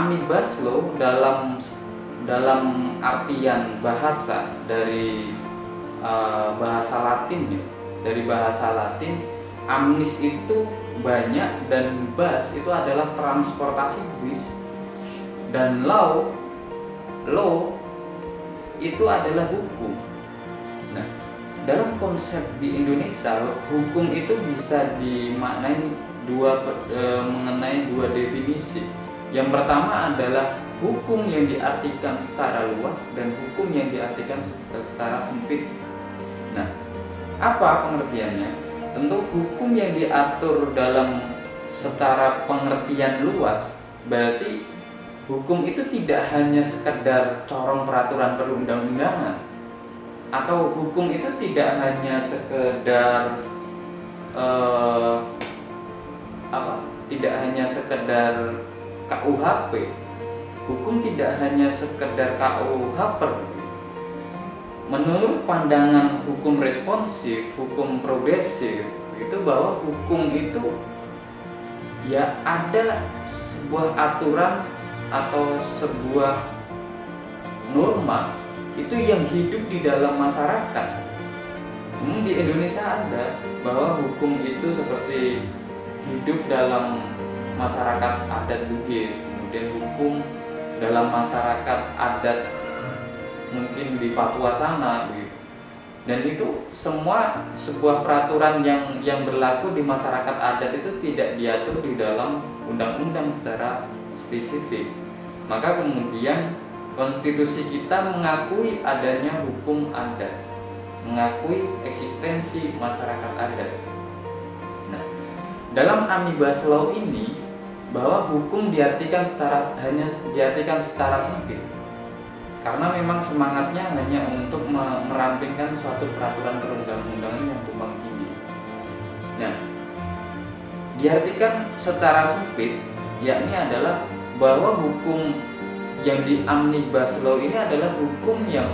Omnibus Law dalam artian bahasa dari bahasa Latin ya. Dari bahasa Latin, omnis itu banyak dan bus itu adalah transportasi bis, dan law itu adalah hukum. Nah, dalam konsep di Indonesia, hukum itu bisa dimaknai mengenai dua definisi. Yang pertama adalah hukum yang diartikan secara luas dan hukum yang diartikan secara sempit. Nah, apa pengertiannya? Tentu hukum yang diatur dalam secara pengertian luas berarti hukum itu tidak hanya sekedar corong peraturan perundang-undangan, atau hukum itu tidak hanya sekedar tidak hanya sekedar KUHP. Hukum tidak hanya sekedar KUHP. Menurut pandangan hukum responsif, hukum progresif, itu bahwa hukum itu ya ada sebuah aturan atau sebuah norma itu yang hidup di dalam masyarakat. Di Indonesia ada bahwa hukum itu seperti hidup dalam masyarakat adat Bugis, kemudian hukum dalam masyarakat adat mungkin di Papua sana gitu. Dan itu semua sebuah peraturan yang berlaku di masyarakat adat itu tidak diatur di dalam undang-undang secara spesifik. Maka kemudian konstitusi kita mengakui adanya hukum adat, mengakui eksistensi masyarakat adat. Nah, dalam Omnibus Law ini bahwa hukum hanya diartikan secara sempit, karena memang semangatnya hanya untuk merampingkan suatu peraturan perundang-undangan yang tumpang tindih. Nah, diartikan secara sempit yakni adalah bahwa hukum yang di Omnibus Law ini adalah hukum yang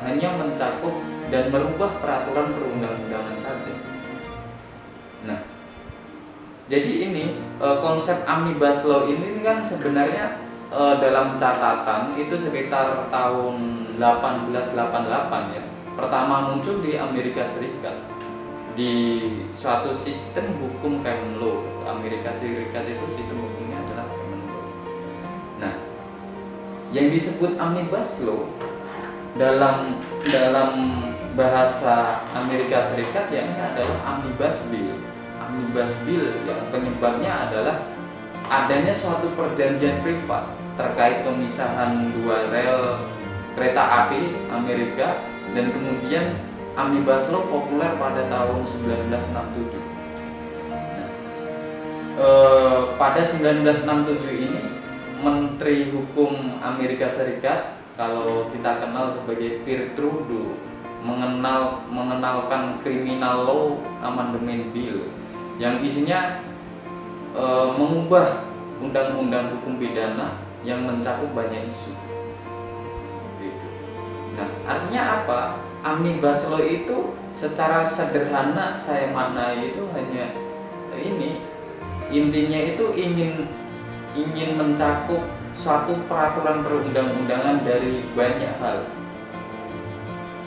hanya mencakup dan merubah peraturan perundang-undangan saja. Nah, jadi ini konsep Omnibus Law ini kan sebenarnya dalam catatan itu sekitar tahun 1888 ya. Pertama muncul di Amerika Serikat di suatu sistem hukum common law. Amerika Serikat itu sistem hukumnya adalah common law. Nah, yang disebut Omnibus Law dalam bahasa Amerika Serikat yakni adalah Omnibus Bill. Omnibus Bill yang penyebabnya adalah adanya suatu perjanjian privat terkait pemisahan dua rel kereta api Amerika, dan kemudian Omnibus Law populer pada tahun 1967. Nah, pada 1967 ini Menteri Hukum Amerika Serikat, kalau kita kenal sebagai Pierre Trudeau, mengenalkan Criminal Law Amendment Bill yang isinya mengubah undang-undang hukum pidana yang mencakup banyak isu. Gitu. Nah, artinya apa? Omnibus Law itu secara sederhana saya maknai itu hanya ini, intinya itu ingin mencakup suatu peraturan perundang-undangan dari banyak hal,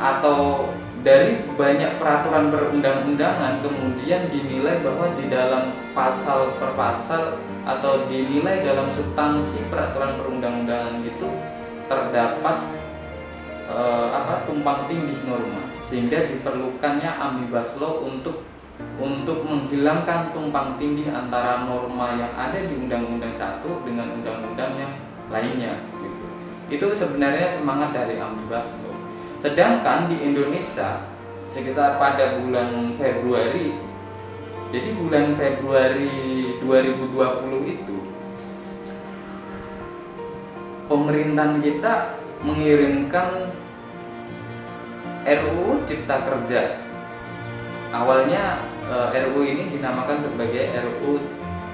atau dari banyak peraturan perundang-undangan kemudian dinilai bahwa di dalam pasal per pasal atau dinilai dalam substansi peraturan perundang-undangan itu terdapat tumpang tindih norma, sehingga diperlukannya Omnibus Law untuk menghilangkan tumpang tindih antara norma yang ada di Undang-Undang 1 dengan undang-undang yang lainnya gitu. Itu sebenarnya semangat dari Omnibus Law. Sedangkan di Indonesia sekitar pada bulan Februari, jadi bulan Februari 2020 itu pemerintahan kita mengirimkan RUU Cipta Kerja. Awalnya RUU ini dinamakan sebagai RUU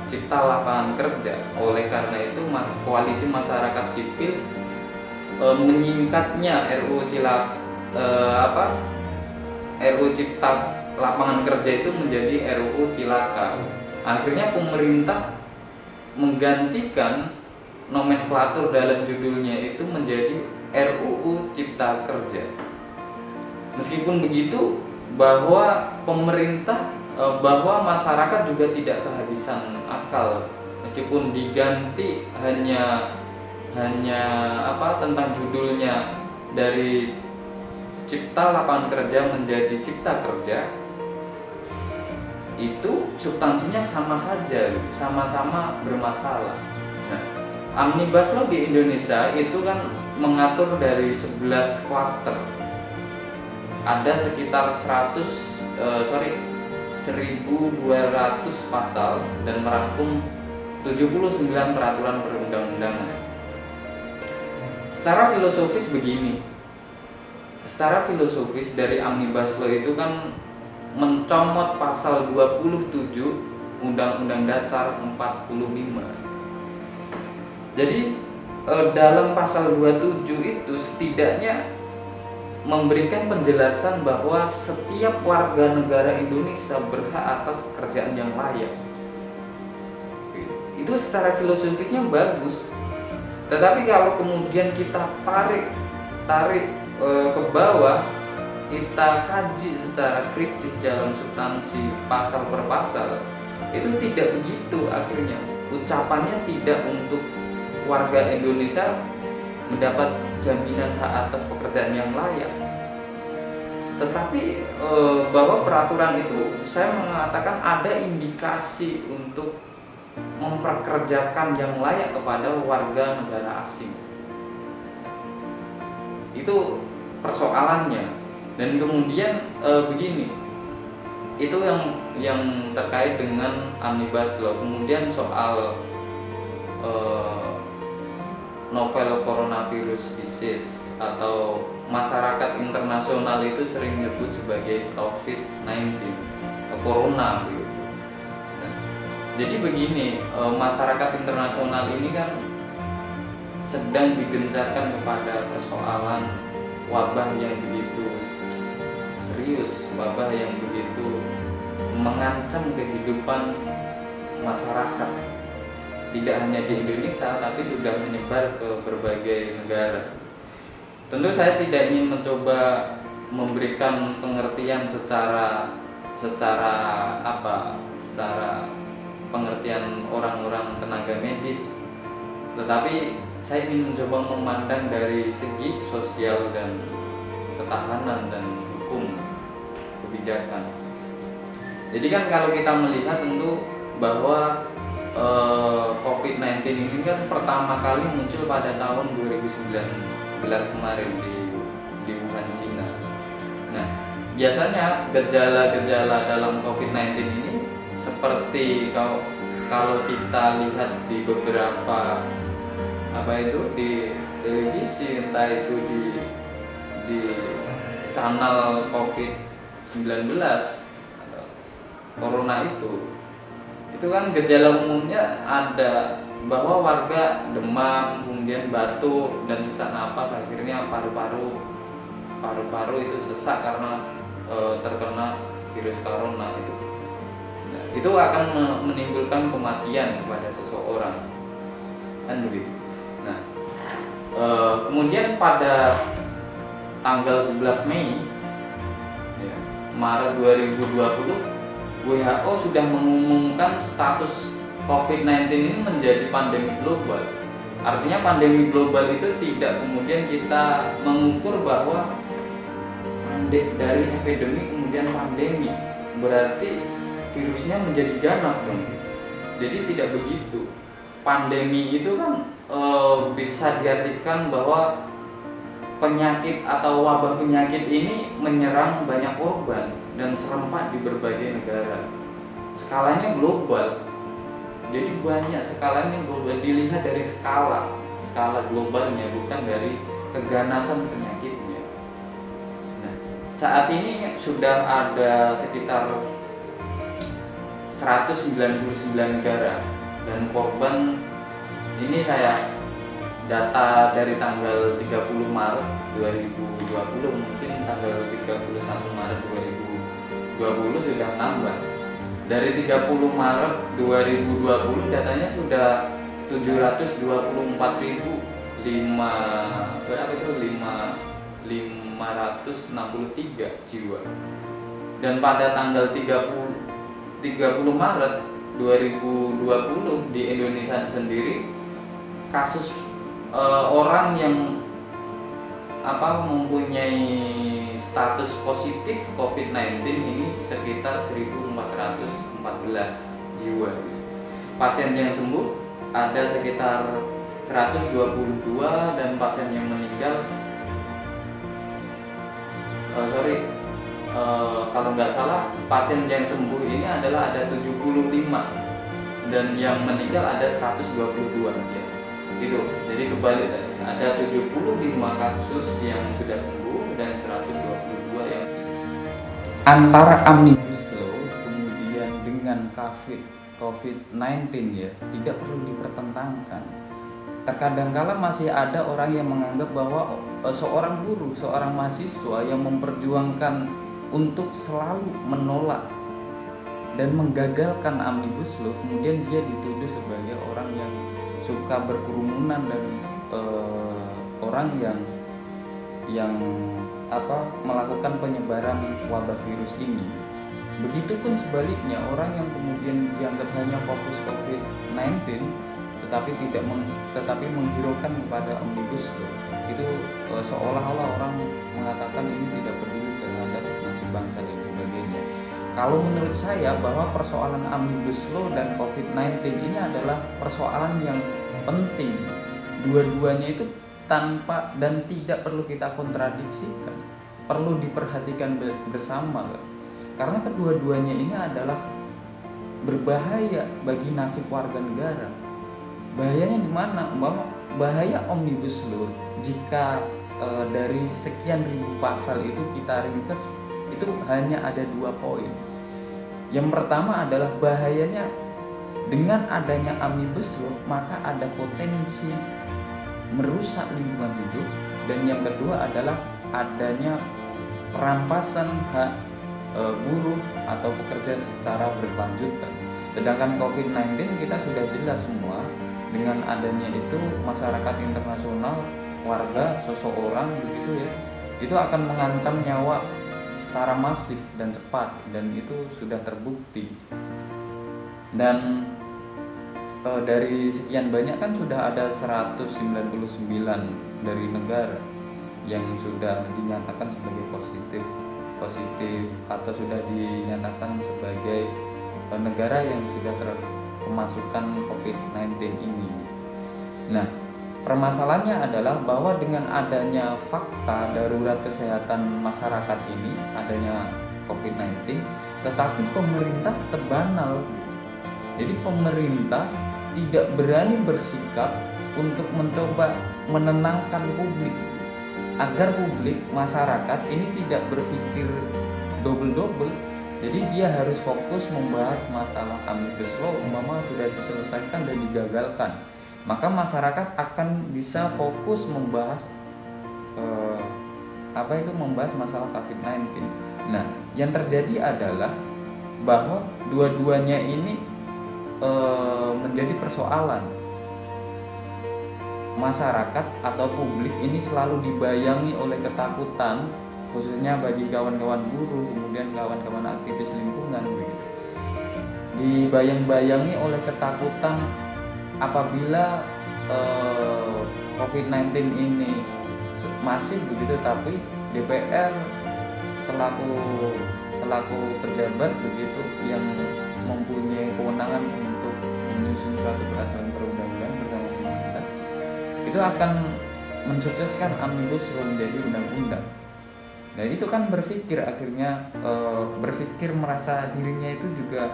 Cipta Lapangan Kerja. Oleh karena itu koalisi masyarakat sipil menyingkatnya RUU Cipta Lapangan Kerja itu menjadi RUU Cilaka. Akhirnya pemerintah menggantikan nomenklatur dalam judulnya itu menjadi RUU Cipta Kerja. Meskipun begitu, bahwa pemerintah, bahwa masyarakat juga tidak kehabisan akal, meskipun diganti hanya tentang judulnya dari Cipta Lapangan Kerja menjadi Cipta Kerja, itu substansinya sama saja, sama-sama bermasalah. Nah, Omnibus Law di Indonesia itu kan mengatur dari 11 klaster. Ada sekitar 1.200 pasal dan merangkum 79 peraturan perundang-undangan. Secara filosofis begini. Secara filosofis dari Omnibus Law itu kan mencomot pasal 27 Undang-Undang Dasar 45. Jadi dalam pasal 27 itu setidaknya memberikan penjelasan bahwa setiap warga negara Indonesia berhak atas pekerjaan yang layak. Itu secara filosofisnya bagus. Tetapi kalau kemudian kita tarik ke bawah, kita kaji secara kritis dalam substansi pasal per pasal, itu tidak begitu akhirnya. Ucapannya tidak untuk warga Indonesia mendapat jaminan hak atas pekerjaan yang layak, tetapi bahwa peraturan itu saya mengatakan ada indikasi untuk memperkerjakan yang layak kepada warga negara asing. Itu persoalannya. Dan kemudian begini, itu yang terkait dengan Omnibus Law. Kemudian soal novel coronavirus disease atau masyarakat internasional itu sering disebut sebagai COVID-19 atau corona begitu. Jadi begini, masyarakat internasional ini kan sedang digencarkan kepada persoalan wabah yang begitu serius, wabah yang begitu mengancam kehidupan masyarakat. Tidak hanya di Indonesia, tapi sudah menyebar ke berbagai negara. Tentu saya tidak ingin mencoba memberikan pengertian secara pengertian orang-orang tenaga medis, tetapi saya ingin mencoba memandang dari segi sosial dan ketahanan dan hukum kebijakan. Jadi kan kalau kita melihat tentu bahwa COVID-19 ini kan pertama kali muncul pada tahun 2019 kemarin di Wuhan, Cina. Nah, biasanya gejala-gejala dalam COVID-19 ini seperti kalau kita lihat di beberapa di televisi, entah itu di kanal COVID-19 Corona itu kan gejala umumnya ada bahwa warga demam, kemudian batuk dan sesak napas, akhirnya paru-paru itu sesak karena terkena virus corona itu. Nah, itu akan menimbulkan kematian kepada seseorang, kan begitu. Nah, kemudian pada tanggal 11 Mei Maret 2020 WHO sudah mengumumkan status COVID-19 ini menjadi pandemi global. Artinya pandemi global itu tidak kemudian kita mengukur bahwa dari epidemi kemudian pandemi, berarti virusnya menjadi ganas dong. Jadi tidak begitu. Pandemi itu kan bisa diartikan bahwa penyakit atau wabah penyakit ini menyerang banyak korban dan serempak di berbagai negara. Skalanya global. Jadi banyak skalanya global, dilihat dari skala globalnya, bukan dari keganasan penyakitnya. Nah, saat ini sudah ada sekitar 199 negara dan korban ini saya data dari tanggal 30 Maret 2020, mungkin tanggal 31 Maret 2020 sudah tambah Dari 30 Maret 2020 datanya sudah 724.005 berapa itu 563 jiwa. Dan pada tanggal 30 Maret 2020 di Indonesia sendiri kasus orang yang mempunyai status positif COVID-19 ini sekitar 1.414 jiwa. Pasien yang sembuh ada sekitar 122 dan pasien yang meninggal kalau nggak salah pasien yang sembuh ini adalah ada 75 dan yang meninggal ada 122 ya. Gitu. Jadi kebalik, ada 75 kasus yang sudah sembuh dan 122 yang antara Omnibus Law kemudian dengan COVID-19 ya tidak perlu dipertentangkan. Terkadang kala masih ada orang yang menganggap bahwa seorang buruh, seorang mahasiswa yang memperjuangkan untuk selalu menolak dan menggagalkan Omnibus Law, kemudian dia dituduh sebagai orang yang suka berkerumunan dan orang yang melakukan penyebaran wabah virus ini. Begitupun sebaliknya, orang yang kemudian dianggap hanya fokus COVID-19 tetapi menghiraukan kepada Omnibus Law, itu seolah-olah orang mengatakan ini tidak peduli terhadap nasib bangsa dan sebagainya. Kalau menurut saya bahwa persoalan Omnibus Law dan COVID-19 ini adalah persoalan yang penting. Dua-duanya itu tanpa dan tidak perlu kita kontradiksikan, perlu diperhatikan bersama. Karena kedua-duanya ini adalah berbahaya bagi nasib warga negara. Bahayanya di mana? Bahaya Omnibus Law jika dari sekian ribu pasal itu kita ringkas, itu hanya ada 2 poin. Yang pertama adalah bahayanya dengan adanya Omnibus Law maka ada potensi merusak lingkungan hidup, dan yang kedua adalah adanya perampasan hak buruh atau pekerja secara berkelanjutan. Sedangkan COVID-19 kita sudah jelas semua, dengan adanya itu masyarakat internasional, warga, seseorang begitu ya, itu akan mengancam nyawa secara masif dan cepat, dan itu sudah terbukti. Dan dari sekian banyak kan sudah ada 199 dari negara yang sudah dinyatakan sebagai positif atau sudah dinyatakan sebagai negara yang sudah terkemasukan COVID-19 ini. Nah, permasalahannya adalah bahwa dengan adanya fakta darurat kesehatan masyarakat ini, adanya COVID-19, tetapi pemerintah tetap banal. Jadi pemerintah tidak berani bersikap untuk mencoba menenangkan publik, agar publik, masyarakat ini tidak berpikir double-double. Jadi dia harus fokus membahas masalah Omnibus Law, umpama sudah diselesaikan dan digagalkan, maka masyarakat akan bisa fokus membahas membahas masalah COVID-19. Nah, yang terjadi adalah bahwa dua-duanya ini menjadi persoalan. Masyarakat atau publik ini selalu dibayangi oleh ketakutan, khususnya bagi kawan-kawan buruh, kemudian kawan-kawan aktivis lingkungan begitu. Dibayang-bayangi oleh ketakutan apabila COVID-19 ini masif begitu, tapi DPR selaku pejabat begitu yang mempunyai kewenangan untuk menyusun suatu peraturan perundang-undangan bersama pemerintah, itu akan mensukseskan Omnibus Law menjadi undang-undang. Dan itu kan akhirnya berpikir merasa dirinya itu juga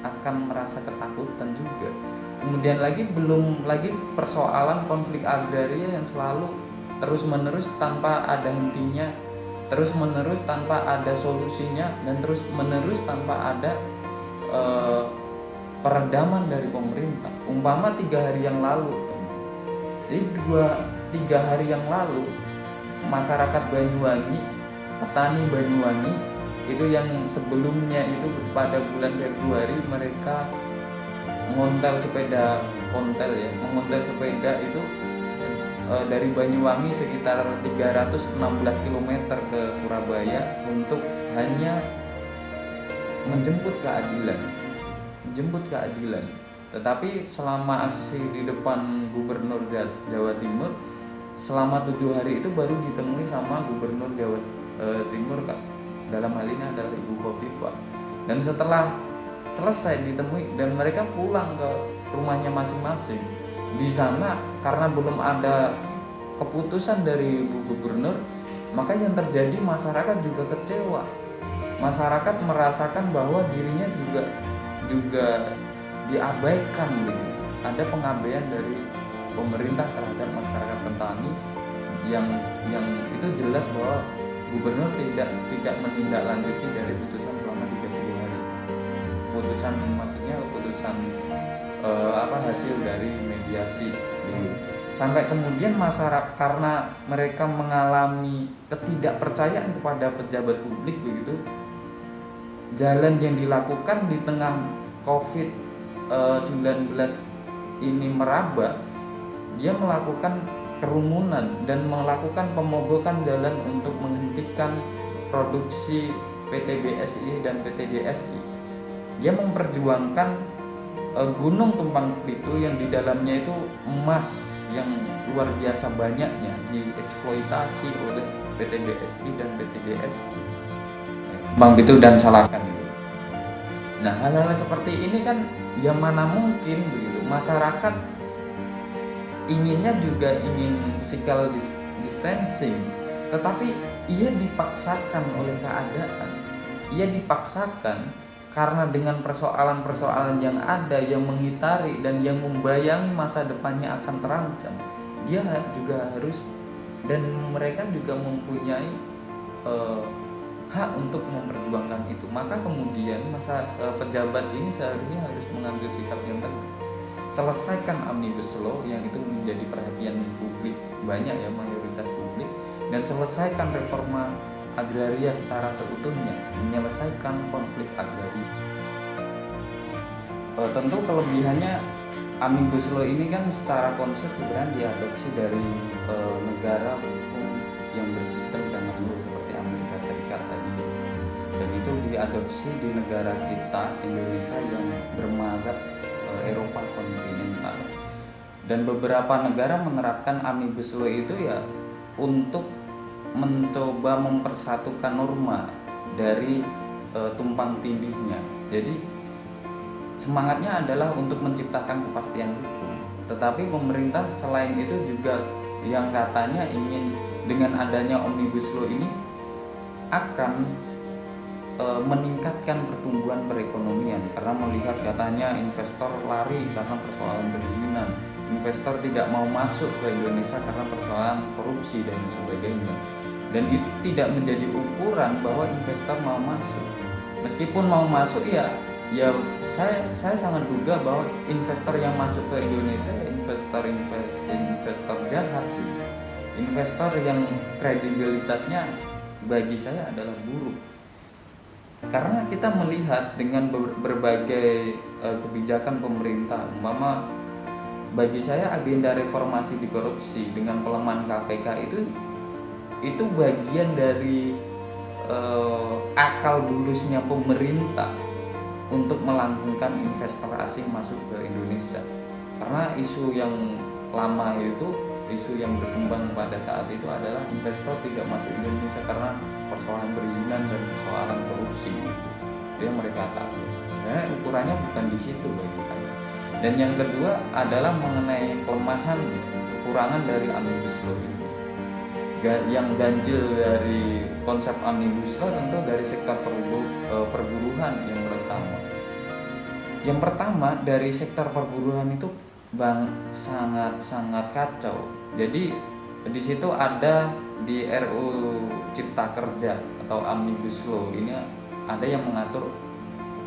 akan merasa ketakutan juga. Kemudian belum lagi persoalan konflik agraria yang selalu terus-menerus tanpa ada hentinya, terus-menerus tanpa ada solusinya, dan terus-menerus tanpa ada peredaman dari pemerintah. Umpama 3 hari yang lalu, jadi 2-3 hari yang lalu, masyarakat Banyuwangi, petani Banyuwangi itu yang sebelumnya itu pada bulan Februari mereka mengontel sepeda itu dari Banyuwangi sekitar 316 km ke Surabaya untuk hanya menjemput keadilan. Tetapi selama aksi di depan Gubernur Jawa Timur selama 7 hari itu baru ditemui sama Gubernur Jawa Timur, dalam hal ini adalah Ibu Khofifah. Dan setelah selesai ditemui dan mereka pulang ke rumahnya masing-masing, di sana karena belum ada keputusan dari Ibu Gubernur, maka yang terjadi masyarakat juga kecewa. Masyarakat merasakan bahwa dirinya juga diabaikan gitu. Ada pengabaian dari pemerintah terhadap masyarakat petani yang itu jelas bahwa gubernur tidak menindaklanjuti dari putusan selama 30 hari. Keputusan hasil dari mediasi gitu. Sampai kemudian masyarakat karena mereka mengalami ketidakpercayaan kepada pejabat publik begitu, jalan yang dilakukan di tengah COVID-19 ini meraba, dia melakukan kerumunan dan melakukan pemogokan jalan untuk menghentikan produksi PT BSI dan PT DSI. Dia memperjuangkan Gunung Tumpang Pitu yang di dalamnya itu emas yang luar biasa banyaknya dieksploitasi oleh PT BSI dan PT DSI, Tumpang Pitu dan Salakan itu. Nah, hal-hal seperti ini kan ya mana mungkin begitu. Masyarakat inginnya juga ingin physical distancing, tetapi ia dipaksakan oleh keadaan. Ia dipaksakan karena dengan persoalan-persoalan yang ada yang mengitari dan yang membayangi masa depannya akan terancam. Dia juga harus, dan mereka juga mempunyai hak untuk memperjuangkan itu. Maka kemudian pejabat ini seharusnya harus mengambil sikap yang tegas. Selesaikan Omnibus Law yang itu menjadi perhatian publik banyak ya, mayoritas publik, dan selesaikan reforma agraria secara seutuhnya, menyelesaikan konflik agraria. Tentu kelebihannya Omnibus Law ini kan secara konsep sebenarnya diadopsi dari negara hukum yang bersistem dan makmur seperti Amerika Serikat tadi, dan itu diadopsi di negara kita Indonesia yang bermadhab Eropa kontinental, dan beberapa negara menerapkan Omnibus Law itu ya untuk mencoba mempersatukan norma dari tumpang tindihnya. Jadi semangatnya adalah untuk menciptakan kepastian hukum. Tetapi pemerintah selain itu juga yang katanya ingin dengan adanya Omnibus Law ini akan meningkatkan pertumbuhan perekonomian, karena melihat katanya investor lari karena persoalan perizinan, investor tidak mau masuk ke Indonesia karena persoalan korupsi dan sebagainya. Dan itu tidak menjadi ukuran bahwa investor mau masuk. Meskipun mau masuk ya saya sangat duga bahwa investor yang masuk ke Indonesia investor jahat, investor yang kredibilitasnya bagi saya adalah buruk. Karena kita melihat dengan berbagai kebijakan pemerintah, umpama bagi saya agenda reformasi di korupsi dengan pelemahan KPK itu bagian dari akal bulusnya pemerintah untuk melanggengkan investor asing masuk ke Indonesia. Karena isu yang lama itu, isu yang berkembang pada saat itu adalah investor tidak masuk Indonesia karena persoalan perizinan dan persoalan korupsi. Itu yang mereka tahu. Karena ukurannya bukan di situ bagi saya. Dan yang kedua adalah mengenai kelemahan, kekurangan dari Omnibus Law ini. Yang ganjil dari konsep Omnibus Law tentu dari sektor perburuhan yang pertama. Yang pertama dari sektor perburuhan itu sangat kacau. Jadi di situ ada di RUU Cipta Kerja atau Omnibus Law ini ada yang mengatur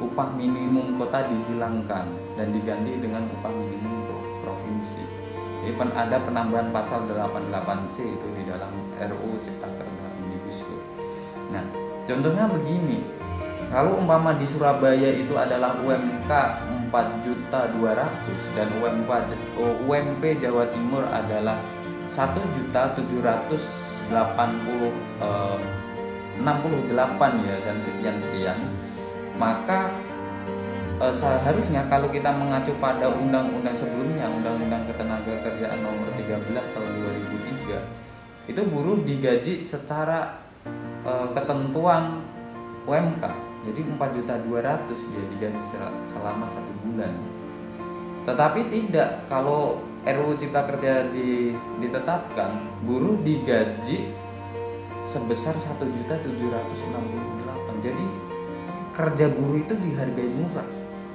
upah minimum kota dihilangkan dan diganti dengan upah minimum provinsi. Jadi ada penambahan pasal 88C itu di dalam RUU Cipta Kerja Omnibus Law. Nah, Contohnya begini, kalau umpama di Surabaya itu adalah UMK 4.200.000 dan UMP Jawa Timur adalah 1.780.068 ya dan sekian, maka seharusnya kalau kita mengacu pada undang-undang sebelumnya, Undang-Undang Ketenagakerjaan nomor 13 tahun 2003, itu buruh digaji secara ketentuan UMK. Jadi 4.200.000 dia digaji selama 1 bulan. Tetapi tidak, kalau RUU Cipta Kerja ditetapkan, buruh digaji sebesar 1.760.000. Jadi kerja buruh itu dihargai murah.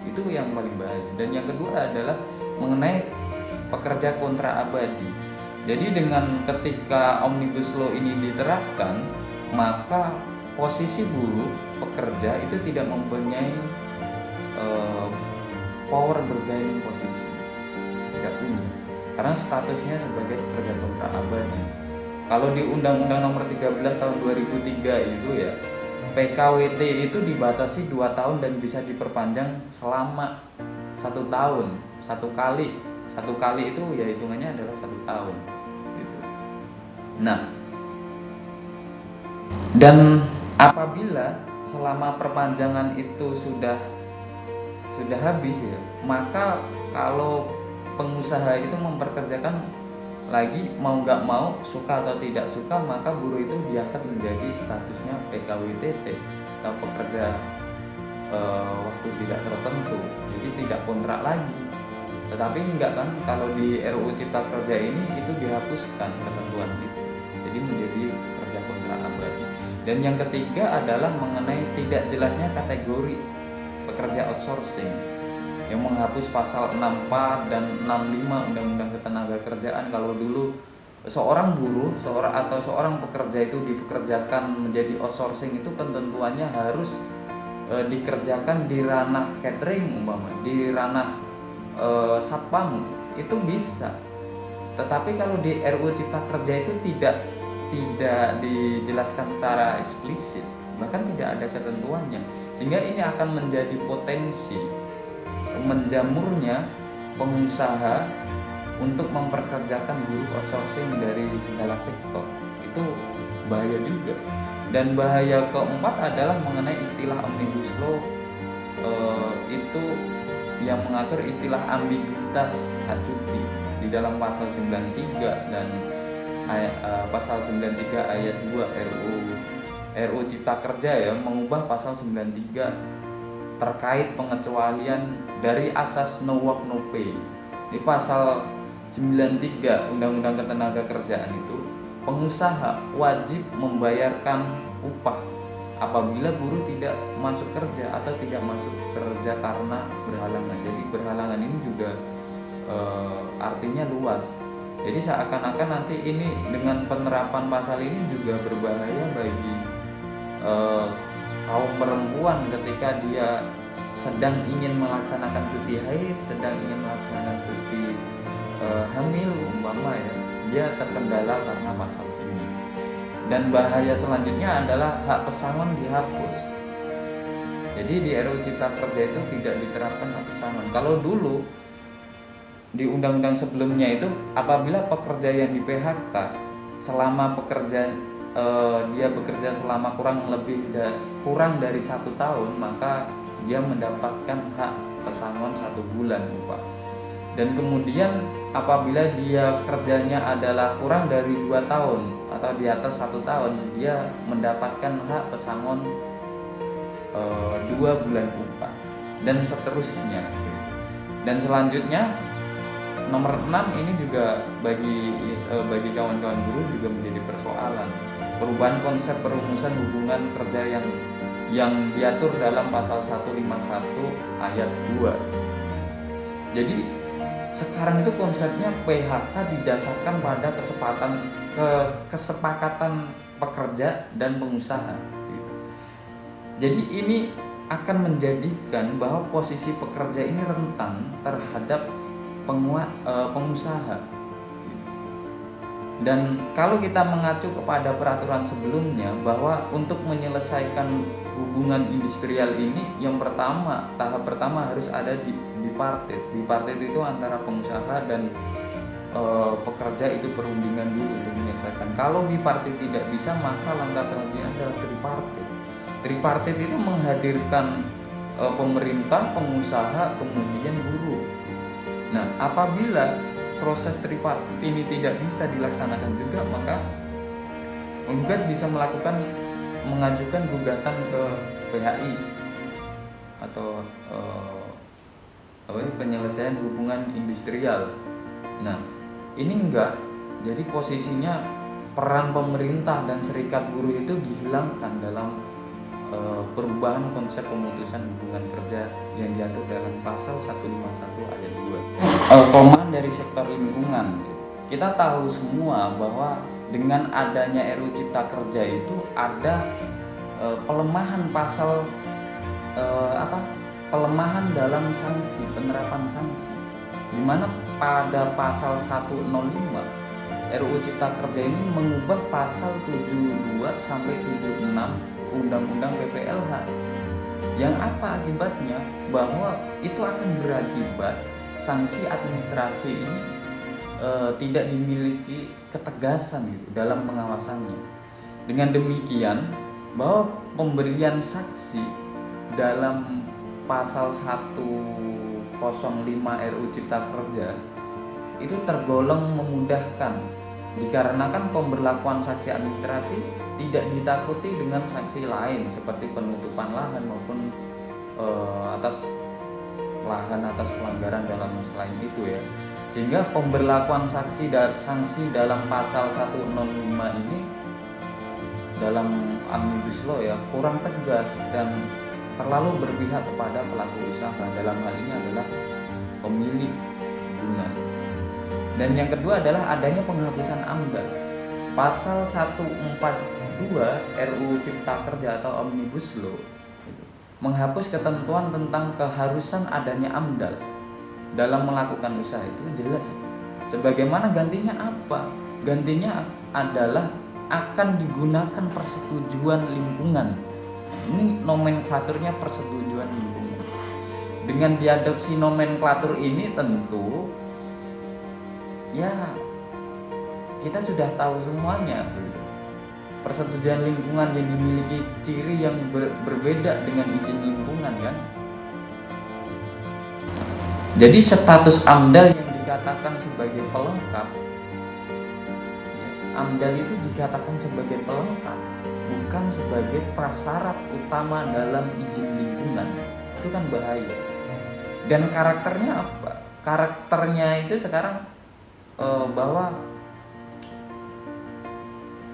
Itu yang paling baik. Dan yang kedua adalah mengenai pekerja kontrak abadi. Jadi dengan ketika Omnibus Law ini diterapkan, maka posisi buruh pekerja itu tidak mempunyai power bergaining posisi, tidak punya, karena statusnya sebagai pekerja kontrak abadi. Kalau di Undang-Undang nomor 13 tahun 2003 itu ya, PKWT itu dibatasi 2 tahun dan bisa diperpanjang selama 1 tahun. Satu kali itu ya hitungannya adalah 1 tahun gitu. Nah, dan apabila selama perpanjangan itu sudah habis ya, maka kalau pengusaha itu memperkerjakan lagi, mau nggak mau, suka atau tidak suka, maka buruh itu diangkat menjadi statusnya PKWTT atau pekerja waktu tidak tertentu, jadi tidak kontrak lagi. Tetapi enggak kan, kalau di RUU Cipta Kerja ini itu dihapuskan ketentuan itu, jadi menjadi pekerja kontrak abadi. Dan yang ketiga adalah mengenai tidak jelasnya kategori pekerja outsourcing, yang menghapus pasal 64 dan 65 Undang-Undang Ketenagakerjaan. Kalau dulu seorang buruh, seorang pekerja itu dipekerjakan menjadi outsourcing, itu ketentuannya harus dikerjakan di ranah catering umpama, di ranah satpam, itu bisa. Tetapi kalau di RUU Cipta Kerja itu tidak dijelaskan secara eksplisit, bahkan tidak ada ketentuannya, sehingga ini akan menjadi potensi menjamurnya pengusaha untuk memperkerjakan buruh outsourcing dari segala sektor. Itu bahaya juga. Dan bahaya keempat adalah mengenai istilah Omnibus Law, itu yang mengatur istilah ambiguitas hak cuti di dalam pasal 93 dan pasal 93 ayat 2 RUU Cipta Kerja ya, mengubah pasal 93 terkait pengecualian dari asas no work no pay. Di pasal 93 Undang-Undang Ketenagakerjaan itu, pengusaha wajib membayarkan upah apabila buruh tidak masuk kerja atau tidak masuk kerja karena berhalangan. Jadi berhalangan ini juga artinya luas. Jadi seakan-akan nanti ini dengan penerapan pasal ini juga berbahaya bagi kaum perempuan ketika dia sedang ingin melaksanakan cuti haid, sedang ingin melaksanakan cuti hamil umpama ya, dia terkendala karena pasal ini. Dan bahaya selanjutnya adalah hak pesangon dihapus. Jadi di RUU Cipta Kerja itu tidak diterapkan hak pesangon. Kalau dulu di undang-undang sebelumnya itu, apabila pekerja yang di PHK selama dia bekerja selama kurang dari 1 tahun, maka dia mendapatkan hak pesangon 1 bulan Pak. Dan kemudian apabila dia kerjanya adalah kurang dari 2 tahun atau di atas 1 tahun, dia mendapatkan hak pesangon 2 bulan upah dan seterusnya. Dan selanjutnya nomor 6 ini juga bagi kawan-kawan buruh juga menjadi persoalan. Perubahan konsep perumusan hubungan kerja yang diatur dalam pasal 151 ayat 2. Jadi sekarang itu konsepnya PHK didasarkan pada kesepakatan pekerja dan pengusaha gitu. Jadi ini akan menjadikan bahwa posisi pekerja ini rentan terhadap pengusaha. Dan kalau kita mengacu kepada peraturan sebelumnya bahwa untuk menyelesaikan hubungan industrial ini, yang pertama, tahap pertama harus ada di bipartit. Bipartit itu antara pengusaha dan pekerja, itu perundingan dulu untuk menyelesaikan. Kalau bipartit tidak bisa, maka langkah selanjutnya adalah tripartit. Tripartit itu menghadirkan pemerintah, pengusaha, kemudian buruh. Nah, apabila proses tripartit ini tidak bisa dilaksanakan juga, maka penggugat bisa mengajukan gugatan ke PHI atau penyelesaian hubungan industrial. Nah, ini enggak. Jadi posisinya peran pemerintah dan serikat buruh itu dihilangkan dalam perubahan konsep pemutusan hubungan kerja yang diatur dalam pasal 151 ayat 2. Kelemahan dari sektor lingkungan. Kita tahu semua bahwa dengan adanya RUU Cipta Kerja itu ada pelemahan pasal pelemahan dalam sanksi, penerapan sanksi. Di mana pada pasal 105 RUU Cipta Kerja ini mengubah pasal 72 sampai 76 Undang-Undang PPLH. Yang apa akibatnya? Bahwa itu akan berakibat sanksi administrasi ini tidak dimiliki ketegasan gitu dalam pengawasannya. Dengan demikian, bahwa pemberian saksi dalam pasal 105 RUU Cipta Kerja itu tergolong memudahkan, dikarenakan pemberlakuan saksi administrasi tidak ditakuti dengan saksi lain seperti penutupan lahan maupun atas lahan atas pelanggaran dalam selain itu ya. Sehingga pemberlakuan sanksi dalam pasal 105 ini dalam Omnibus Law ya kurang tegas dan terlalu berpihak kepada pelaku usaha, dalam hal ini adalah pemilik bangunan. Dan yang kedua adalah adanya penghapusan AMDAL. Pasal 142 RUU Cipta Kerja atau Omnibus Law menghapus ketentuan tentang keharusan adanya AMDAL dalam melakukan usaha. Itu jelas. Sebagaimana gantinya apa? Gantinya adalah akan digunakan persetujuan lingkungan. Ini nomenklaturnya persetujuan lingkungan. Dengan diadopsi nomenklatur ini tentu ya kita sudah tahu semuanya. Persetujuan lingkungan yang dimiliki ciri yang berbeda dengan izin lingkungan kan. Jadi status AMDAL yang dikatakan sebagai pelengkap, AMDAL itu dikatakan sebagai pelengkap, bukan sebagai prasyarat utama dalam izin lingkungan. Itu kan bahaya. Dan karakternya apa? Karakternya itu sekarang bahwa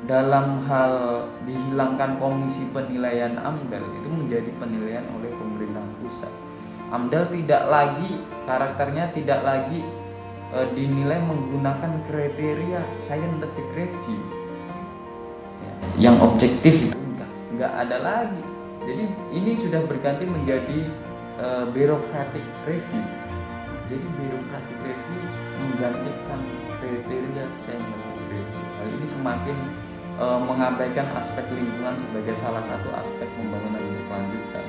dalam hal dihilangkan komisi penilaian AMDAL itu menjadi penilaian oleh pemerintah pusat. AMDAL karakternya tidak lagi dinilai menggunakan kriteria scientific review ya, yang objektif itu enggak ada lagi. Jadi ini sudah berganti menjadi bureaucratic review. Jadi bureaucratic review menggantikan kriteria scientific review. Hal ini semakin mengabaikan aspek lingkungan sebagai salah satu aspek pembangunan berkelanjutan.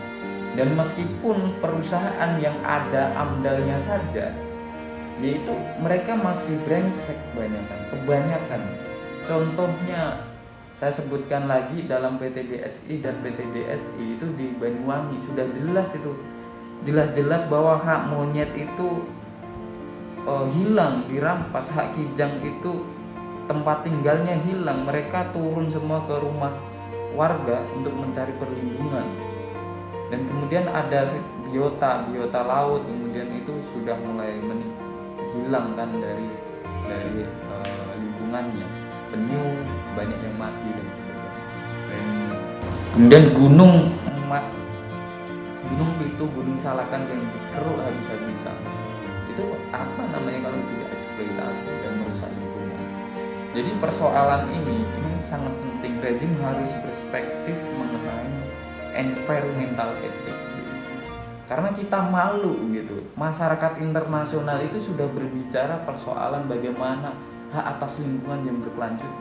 Dan meskipun perusahaan yang ada AMDAL-nya saja, yaitu mereka masih brengsek kebanyakan. Contohnya saya sebutkan lagi dalam PT BSI dan PT BSI itu di Banyuwangi sudah jelas bahwa hak monyet itu hilang, dirampas, hak kijang itu tempat tinggalnya hilang, mereka turun semua ke rumah warga untuk mencari perlindungan. Dan kemudian ada biota laut, kemudian itu sudah mulai hilang kan dari lingkungannya, penyu banyak yang mati dan sebagainya. Kemudian gunung emas, gunung Pitu, gunung Salakan yang dikeruk habis-habisan. Itu apa namanya kalau tidak eksploitasi dan merusak lingkungan. Jadi persoalan ini sangat penting. Rezim harus perspektif mengenai environmental ethics. Karena kita malu gitu. Masyarakat internasional itu sudah berbicara persoalan bagaimana hak atas lingkungan yang berkelanjutan.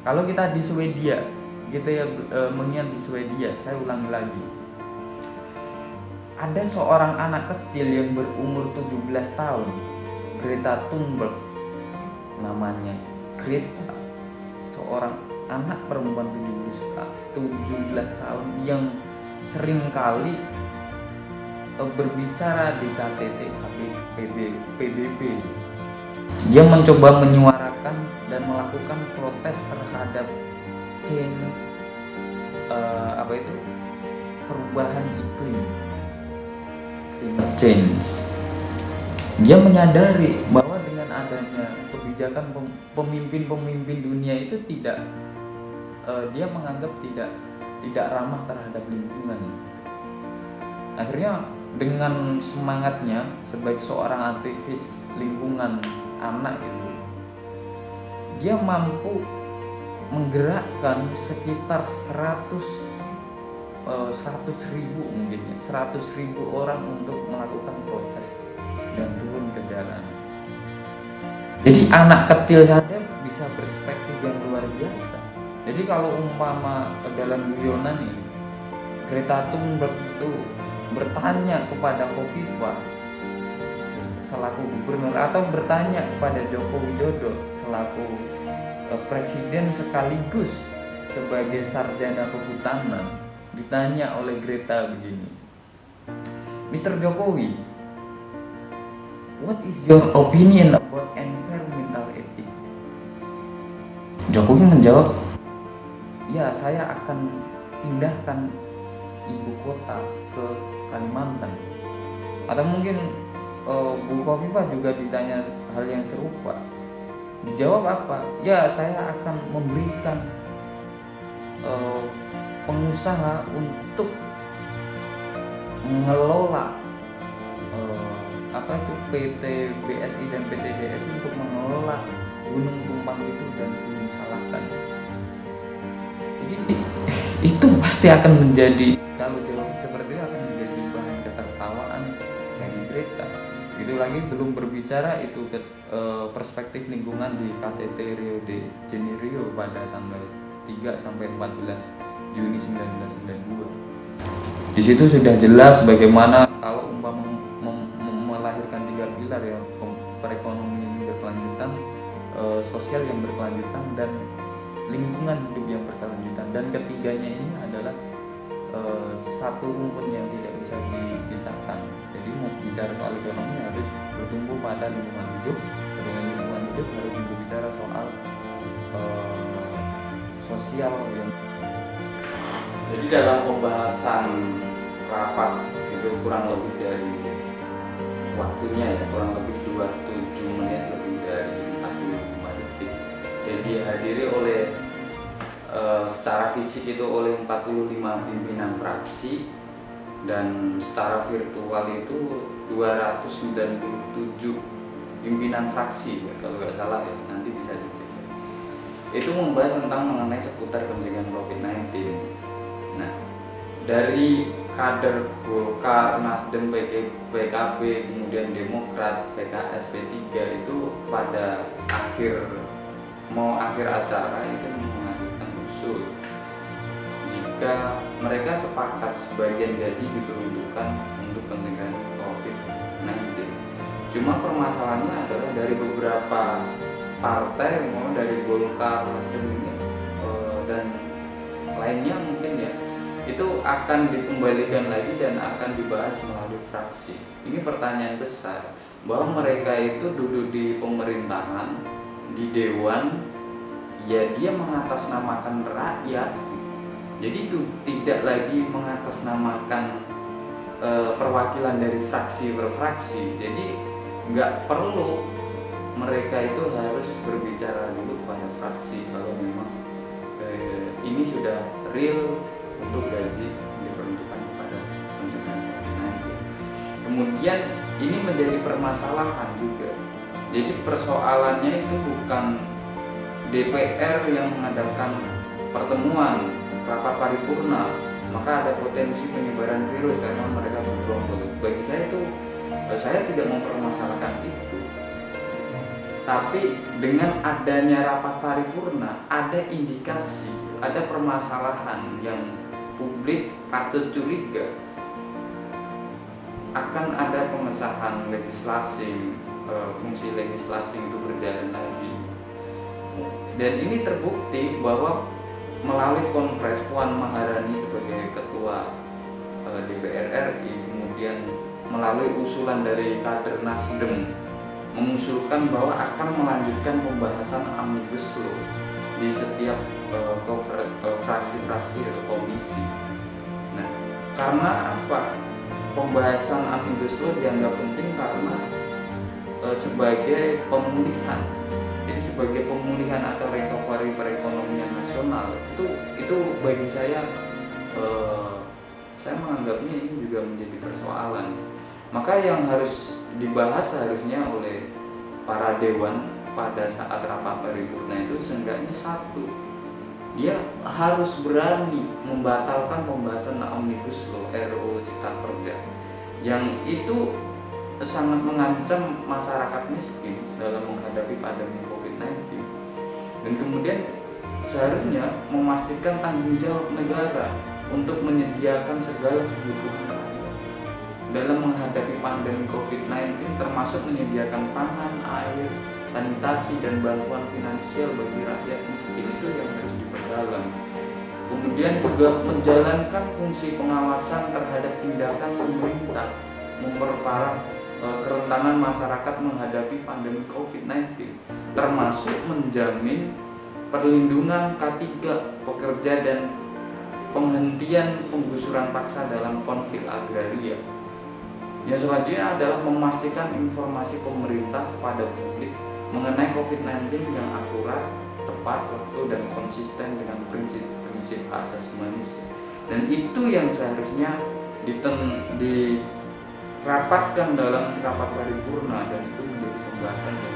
Kalau kita di Swedia, kita ya mengingat di Swedia, saya ulangi lagi. Ada seorang anak kecil yang berumur 17 tahun, Greta Thunberg namanya. Greta, seorang anak perempuan 17 tahun yang seringkali berbicara di KTT PBB. Dia mencoba menyuarakan dan melakukan protes terhadap perubahan iklim, climate change. Dia menyadari bahwa dengan adanya kebijakan pemimpin dunia itu dia menganggap tidak ramah terhadap lingkungan. Akhirnya dengan semangatnya sebagai seorang aktivis lingkungan anak itu, dia mampu menggerakkan sekitar 100.000 orang untuk melakukan protes dan turun ke jalan. Jadi anak kecil saja bisa perspektif yang luar biasa. Jadi kalau umpama dalam guyonan ini, Greta Thunberg itu bertanya kepada Kofifa selaku gubernur, atau bertanya kepada Joko Widodo selaku presiden sekaligus sebagai sarjana kehutanan, ditanya oleh Greta begini, Mr. Jokowi, what is your opinion about environmental ethics? Jokowi menjawab, ya saya akan pindahkan ibu kota ke Kalimantan. Atau mungkin Bu Kofifa juga ditanya hal yang serupa. Dijawab apa? Ya saya akan memberikan pengusaha untuk mengelola PT BSI dan PT DSI untuk mengelola Gunung Tumpang itu dan Gunung Salakan. Jadi itu pasti akan menjadi, kalau jawab seperti itu akan menjadi bahan ketertawaan bagi Greta. Itu lagi belum berbicara itu perspektif lingkungan di KTT Rio de Janeiro pada tanggal 3 sampai 14 Juni 1992. Di situ sudah jelas bagaimana kalau umpama melahirkan 3 pilar ya, perekonomian berkelanjutan, sosial yang berkelanjutan, dan lingkungan hidup yang berkelanjutan. Dan ketiganya ini adalah satu rumpun yang tidak bisa dipisahkan. Jadi mau bicara soal ekonomi harus bertumbuh pada lingkungan hidup. Dengan lingkungan hidup harus berbicara soal sosial yang. Jadi dalam pembahasan rapat itu kurang lebih dari waktunya ya, kurang lebih 27 menit lebih dari 45 detik. Dan dihadiri oleh secara fisik itu oleh 45 pimpinan fraksi, dan secara virtual itu 297 pimpinan fraksi ya, kalau nggak salah ya, nanti bisa dicek. Itu membahas tentang mengenai seputar pencegahan COVID-19. Nah, dari kader Golkar, Nasdem, PKB, kemudian Demokrat, PKS, P3 itu pada akhir acara itu mengajukan usul jika mereka sepakat sebagian gaji diperuntukkan untuk pencegahan COVID-19. Cuma permasalahannya adalah dari beberapa partai, mau dari Golkar, Nasdem ini dan lainnya mungkin ya, itu akan dikembalikan lagi dan akan dibahas melalui fraksi. Ini pertanyaan besar, bahwa mereka itu duduk di pemerintahan, di dewan, ya dia mengatasnamakan rakyat. Jadi itu tidak lagi mengatasnamakan perwakilan dari fraksi per fraksi. Jadi nggak perlu mereka itu harus berbicara dulu pada fraksi kalau memang ini sudah real untuk gaji diperuntukkan kepada pencegahan COVID-19. Kemudian ini menjadi permasalahan juga. Jadi persoalannya itu bukan DPR yang mengadakan pertemuan rapat paripurna, maka ada potensi penyebaran virus karena mereka bergerombol. Bagi saya itu, saya tidak mempermasalahkan itu. Tapi dengan adanya rapat paripurna ada indikasi, ada permasalahan yang publik patut curiga akan ada pengesahan legislasi, fungsi legislasi itu berjalan lagi. Dan ini terbukti bahwa melalui Konpres Puan Maharani sebagai ketua DPR RI, kemudian melalui usulan dari kader Nasdem mengusulkan bahwa akan melanjutkan pembahasan Omnibus Law di setiap fraksi-fraksi atau komisi. Nah, karena apa? Pembahasan Omnibus Law dianggap penting karena sebagai pemulihan. Jadi sebagai pemulihan atau recovery perekonomian nasional itu bagi saya menganggapnya ini juga menjadi persoalan. Maka yang harus dibahas harusnya oleh para dewan pada saat rapat paripurna itu seenggaknya satu, dia harus berani membatalkan pembahasan Omnibus Law RUU Cipta Kerja yang itu sangat mengancam masyarakat miskin dalam menghadapi pandemi COVID-19. Dan kemudian seharusnya memastikan tanggung jawab negara untuk menyediakan segala kebutuhan rakyat dalam menghadapi pandemi COVID-19, termasuk menyediakan pangan, air, sanitasi, dan bantuan finansial bagi rakyat miskin. Itu yang harus diperdalam. Kemudian juga menjalankan fungsi pengawasan terhadap tindakan pemerintah memperparah kerentanan masyarakat menghadapi pandemi COVID-19, termasuk menjamin perlindungan K3 pekerja dan penghentian penggusuran paksa dalam konflik agraria. Yang selanjutnya adalah memastikan informasi pemerintah kepada publik mengenai COVID-19 yang akurat, tepat waktu, dan konsisten dengan prinsip-prinsip hak asasi manusia. Dan itu yang seharusnya dirapatkan dalam rapat paripurna, dan itu menjadi pembahasan yang